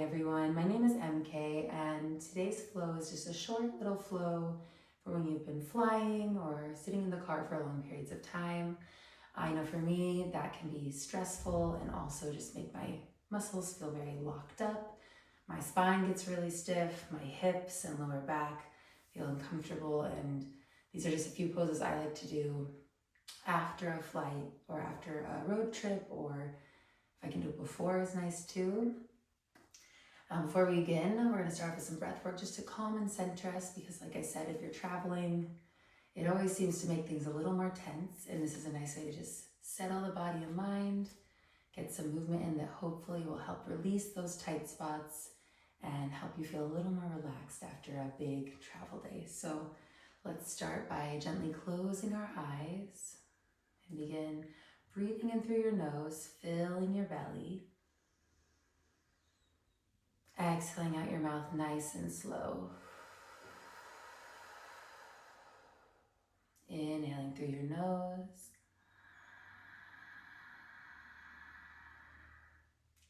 everyone, my name is MK and today's flow is just a short little flow for when you've been flying or sitting in the car for long periods of time. I know for me that can be stressful and also just make my muscles feel very locked up. My spine gets really stiff, my hips and lower back feel uncomfortable, and these are just a few poses I like to do after a flight or after a road trip, or if I can do it before is nice too. Before we begin, we're going to start off with some breath work just to calm and center us, because like I said, if you're traveling, it always seems to make things a little more tense, and this is a nice way to just settle the body and mind, get some movement in that hopefully will help release those tight spots and help you feel a little more relaxed after a big travel day. So let's start by gently closing our eyes and begin breathing in through your nose, filling your belly. Exhaling out your mouth nice and slow. Inhaling through your nose.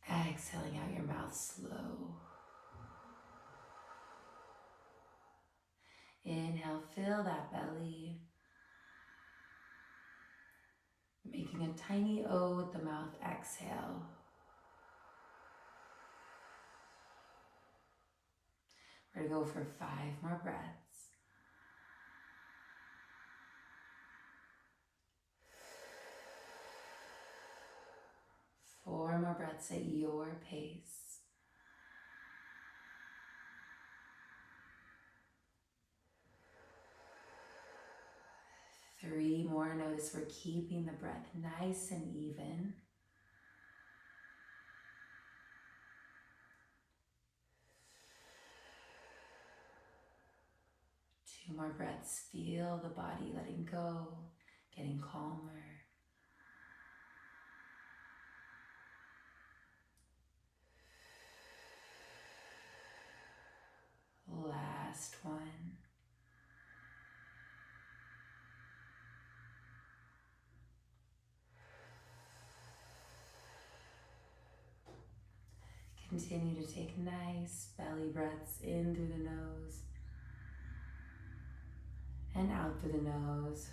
Exhaling out your mouth slow. Inhale, fill that belly. Making a tiny O with the mouth, exhale. We're gonna go for 5 more breaths. Four more breaths at your pace. 3 more. Notice we're keeping the breath nice and even. 2 more breaths. Feel the body letting go, getting calmer. Last one. Continue to take nice belly breaths in through the nose and out through the nose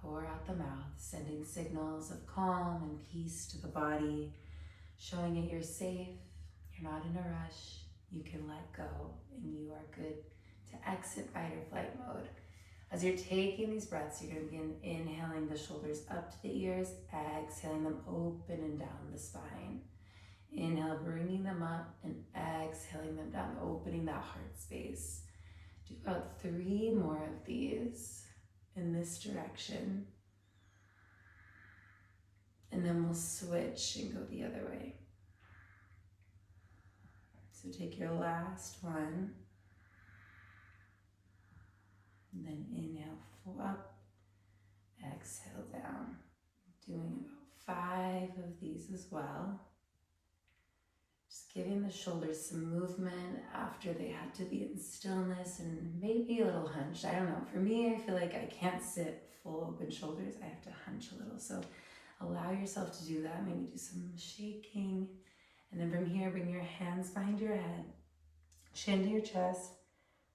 or out the mouth, sending signals of calm and peace to the body, showing it you're safe, you're not in a rush, you can let go, and you are good to exit fight or flight mode. As you're taking these breaths, you're going to begin inhaling the shoulders up to the ears, exhaling them open and down the spine. Inhale, bringing them up, and exhaling them down, opening that heart space. Do about 3 more of these in this direction. And then we'll switch and go the other way. So take your last one. And then inhale, full up, exhale down. Doing about 5 of these as well. Just giving the shoulders some movement after they had to be in stillness and maybe a little hunched. I don't know. For me, I feel like I can't sit full open shoulders. I have to hunch a little. So allow yourself to do that. Maybe do some shaking. And then from here, bring your hands behind your head, chin to your chest.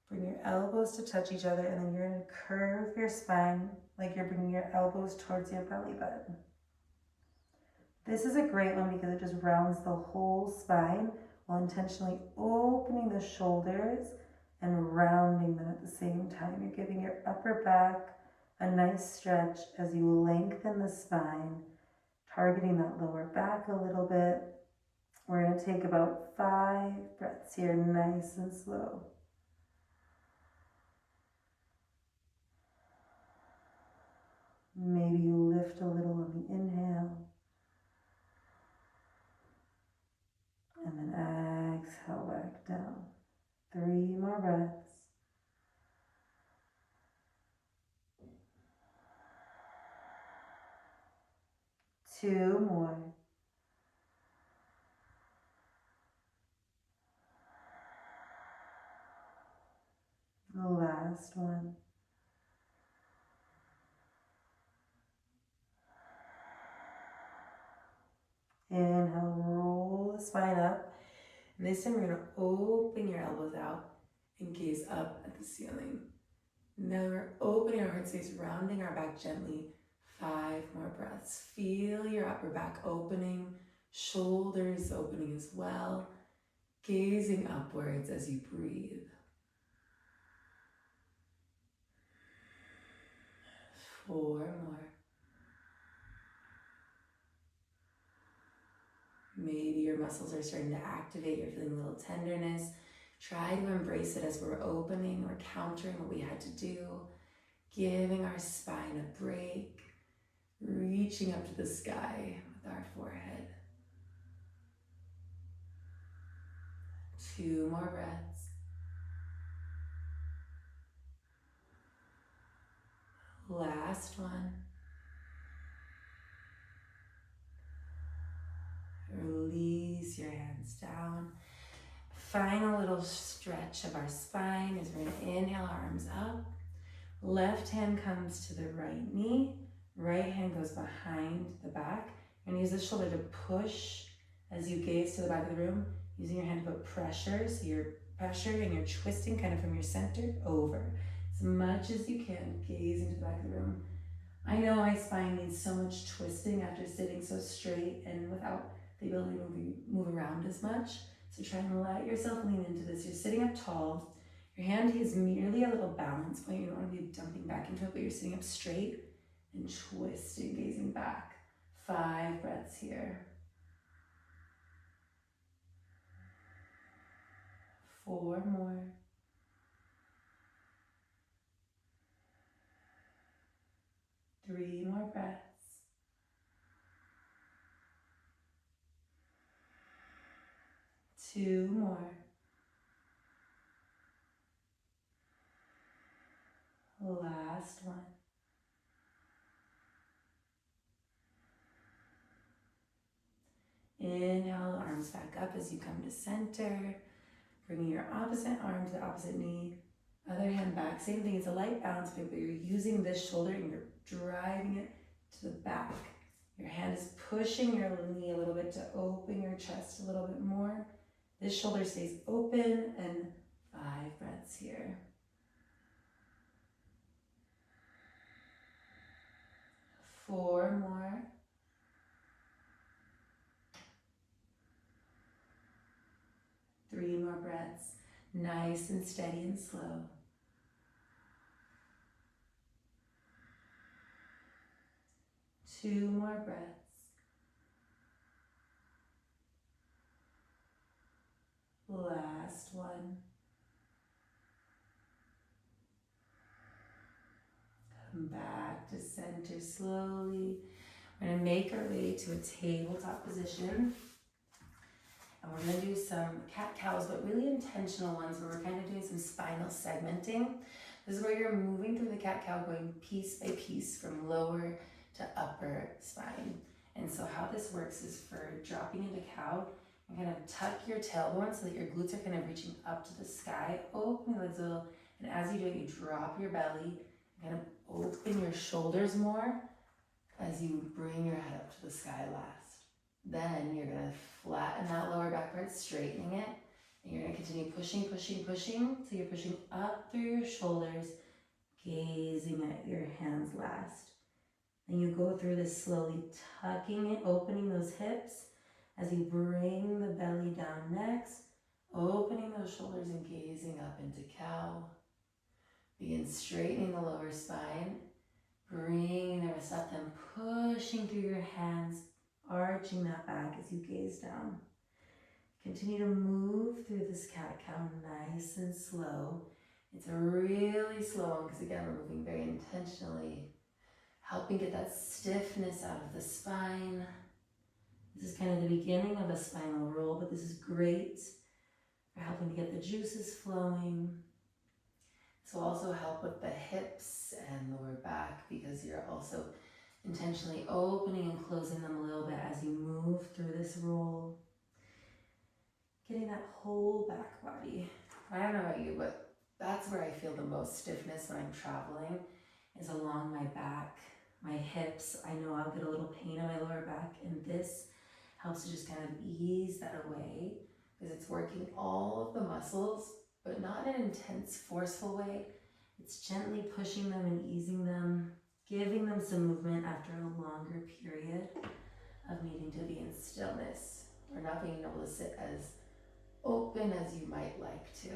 Bring your elbows to touch each other, and then you're going to curve your spine like you're bringing your elbows towards your belly button. This is a great one because it just rounds the whole spine while intentionally opening the shoulders and rounding them at the same time. You're giving your upper back a nice stretch as you lengthen the spine, targeting that lower back a little bit. We're going to take about 5 breaths here, nice and slow. Maybe you lift a little on the inhale. And then exhale back down. 3 more breaths. Two more. The last one. Inhale, roll the spine up. And this time we're gonna open your elbows out and gaze up at the ceiling. Now we're opening our heart space, rounding our back gently. 5 more breaths. Feel your upper back opening, shoulders opening as well. Gazing upwards as you breathe. 4 more. Maybe your muscles are starting to activate, you're feeling a little tenderness. Try to embrace it as we're opening or countering what we had to do, giving our spine a break, reaching up to the sky with our forehead. 2 more breaths. Last one. Release your hands down. Final little stretch of our spine as we're going to inhale, arms up. Left hand comes to the right knee. Right hand goes behind the back. You're going to use the shoulder to push as you gaze to the back of the room, using your hand to put pressure. So you're pressured and you're twisting kind of from your center over. As much as you can, gaze into the back of the room. I know my spine needs so much twisting after sitting so straight and without the ability to move around as much. So try and let yourself lean into this. You're sitting up tall. Your hand is merely a little balance point. You don't want to be dumping back into it, but you're sitting up straight and twisting, gazing back. 5 breaths here. 4 more. 3 more breaths. 2 more. Last one. Inhale, arms back up as you come to center. Bringing your opposite arm to the opposite knee. Other hand back. Same thing, it's a light balance point, but you're using this shoulder and you're driving it to the back. Your hand is pushing your knee a little bit to open your chest a little bit more. This shoulder stays open, and 5 breaths here. 4 more. 3 more breaths. Nice and steady and slow. 2 more breaths. Last one. Come back to center slowly. We're going to make our way to a tabletop position. And we're going to do some cat-cows, but really intentional ones where we're kind of doing some spinal segmenting. This is where you're moving through the cat-cow, going piece by piece from lower to upper spine. And so how this works is for dropping into cow, you kind of tuck your tailbone so that your glutes are kind of reaching up to the sky. Open your legs a little, and as you do it, you drop your belly, kind of open your shoulders more as you bring your head up to the sky last. Then you're going to flatten that lower back part, straightening it, and you're going to continue pushing, pushing, pushing, so you're pushing up through your shoulders, gazing at your hands last. And you go through this slowly, tucking it, opening those hips as you bring the belly down next, opening those shoulders and gazing up into cow. Begin straightening the lower spine, bringing the wrist up, then pushing through your hands, arching that back as you gaze down. Continue to move through this cat-cow nice and slow. It's a really slow one because again, we're moving very intentionally, helping get that stiffness out of the spine. This is kind of the beginning of a spinal roll, but this is great for helping to get the juices flowing. This will also help with the hips and lower back because you're also intentionally opening and closing them a little bit as you move through this roll. Getting that whole back body. I don't know about you, but that's where I feel the most stiffness when I'm traveling, is along my back, my hips. I know I'll get a little pain on my lower back, and this helps to just kind of ease that away because it's it's working all of the muscles, but not in an intense, forceful way. It's gently pushing them and easing them, giving them some movement after a longer period of needing to be in stillness or not being able to sit as open as you might like to.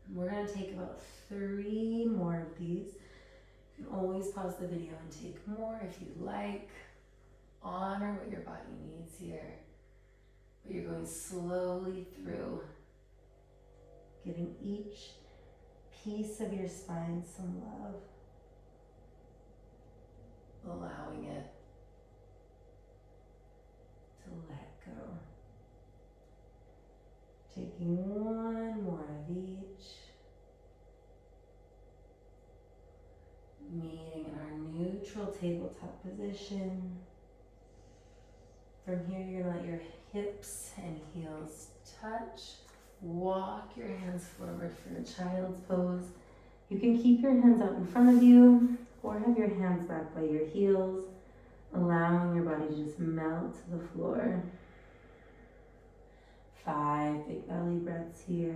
And we're going to take about 3 more of these. You can always pause the video and take more if you like. Honor what your body needs here. But you're going slowly through, giving each piece of your spine some love. Allowing it to let go. Taking 1 more of each. Meeting in our neutral tabletop position. From here, you're gonna let your hips and heels touch. Walk your hands forward for a child's pose. You can keep your hands out in front of you or have your hands back by your heels, allowing your body to just melt to the floor. 5 big belly breaths here.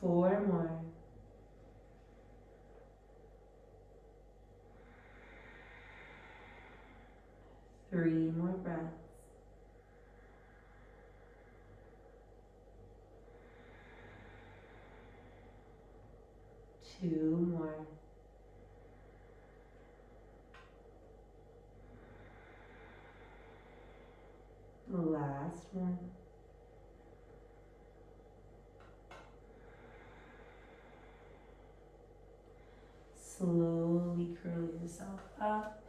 4 more. 3 more breaths. 2 more. The last one. Slowly curl yourself up.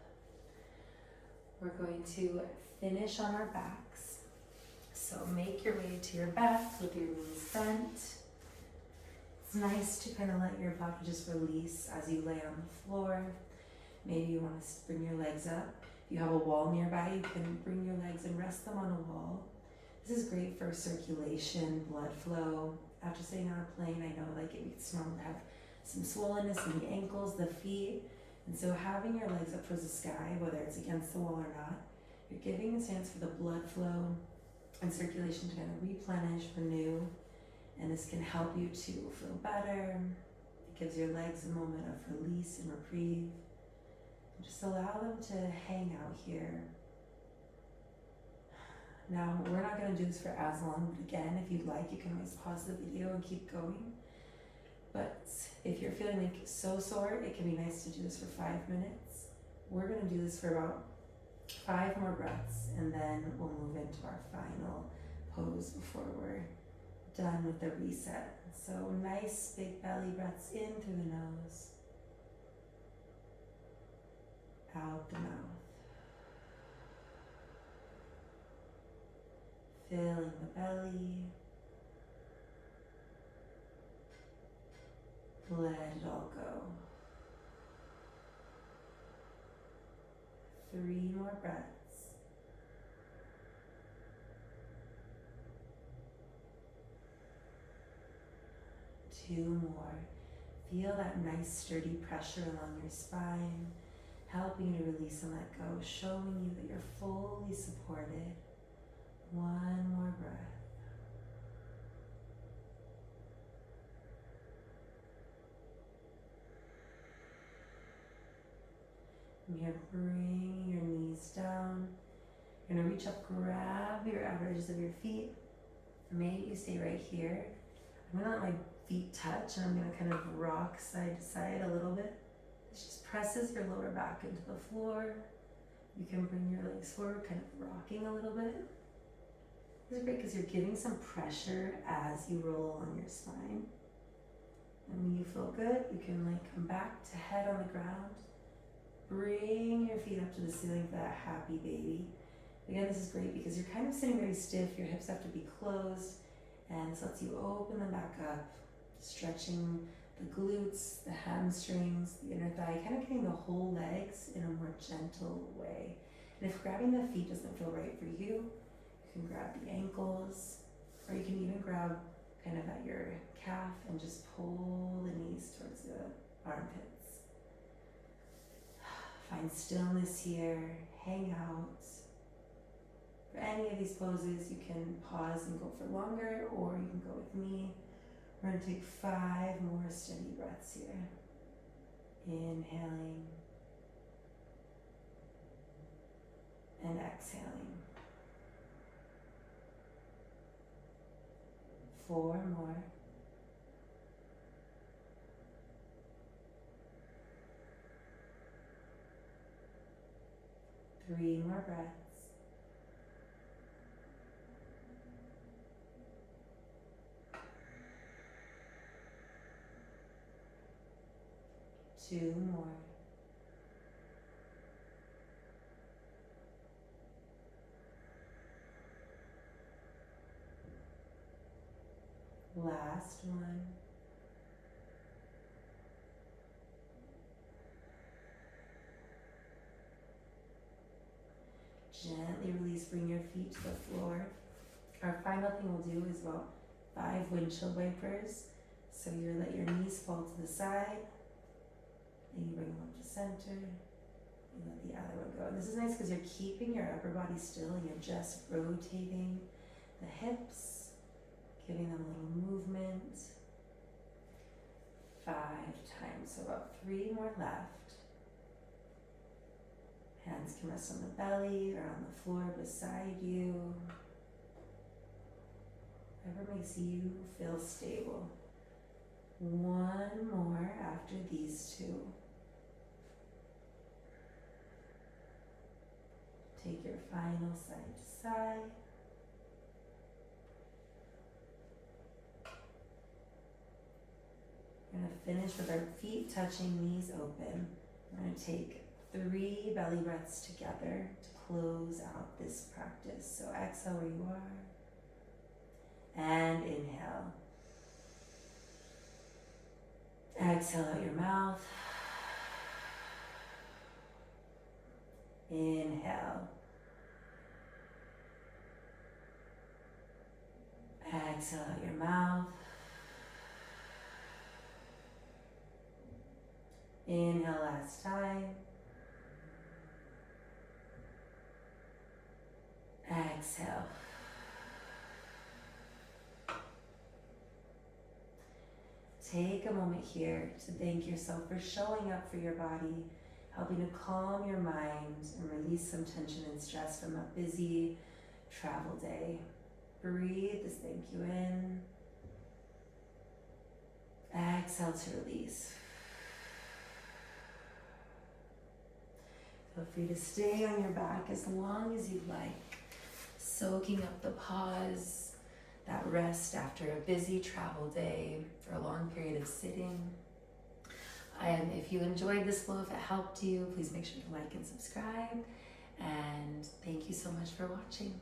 We're going to finish on our backs. So make your way to your back with your knees bent. It's nice to kind of let your body just release as you lay on the floor. Maybe you want to bring your legs up. If you have a wall nearby, you can bring your legs and rest them on a wall. This is great for circulation, blood flow. After sitting on a plane, I know it's normal to have some swollenness in the ankles, the feet. And so having your legs up towards the sky, whether it's against the wall or not, you're giving a chance for the blood flow and circulation to kind of replenish, renew, and this can help you to feel better. It gives your legs a moment of release and reprieve. And just allow them to hang out here. Now, we're not going to do this for as long, but again, if you'd like, you can always pause the video and keep going. But if you're feeling so sore, it can be nice to do this for 5 minutes. We're going to do this for about 5 more breaths, and then we'll move into our final pose before we're done with the reset. So nice big belly breaths in through the nose, out the mouth. Filling the belly. Let it all go. 3 more breaths. 2 more. Feel that nice sturdy pressure along your spine, helping you to release and let go, showing you that you're fully supported. 1 more breath. And you're bringing your knees down. You're gonna reach up, grab your outer edges of your feet. Maybe you stay right here. I'm gonna let my feet touch and I'm gonna kind of rock side to side a little bit. This just presses your lower back into the floor. You can bring your legs forward, kind of rocking a little bit. This is great because you're giving some pressure as you roll along your spine. And when you feel good, you can come back to head on the ground. Bring your feet up to the ceiling for that happy baby. Again, this is great because you're kind of sitting very stiff. Your hips have to be closed, and this lets you open them back up, stretching the glutes, the hamstrings, the inner thigh, kind of getting the whole legs in a more gentle way. And if grabbing the feet doesn't feel right for you, you can grab the ankles, or you can even grab kind of at your calf and just pull the knees towards the armpits. Find stillness here, hang out. For any of these poses, you can pause and go for longer, or you can go with me. We're going to take 5 more steady breaths here. Inhaling and exhaling. 4 more. 3 more breaths. 2 more. Last one. Gently release, bring your feet to the floor. Our final thing we'll do is about 5 windshield wipers. So you let your knees fall to the side, and you bring them up to center, and let the other one go. And this is nice because you're keeping your upper body still and you're just rotating the hips, giving them a little movement. 5 times, so about 3 more left. Hands can rest on the belly or on the floor beside you. Whatever makes you feel stable. 1 more after these 2. Take your final side to side. We're going to finish with our feet touching, knees open. We're going to take 3 belly breaths together to close out this practice. So exhale where you are. And inhale. Exhale out your mouth. Inhale. Exhale out your mouth. Inhale last time. Exhale. Take a moment here to thank yourself for showing up for your body, helping to calm your mind and release some tension and stress from a busy travel day. Breathe this thank you in. Exhale to release. Feel free to stay on your back as long as you'd like, soaking up the pause, that rest after a busy travel day or a long period of sitting. If you enjoyed this flow, if it helped you, please make sure to like and subscribe. And thank you so much for watching.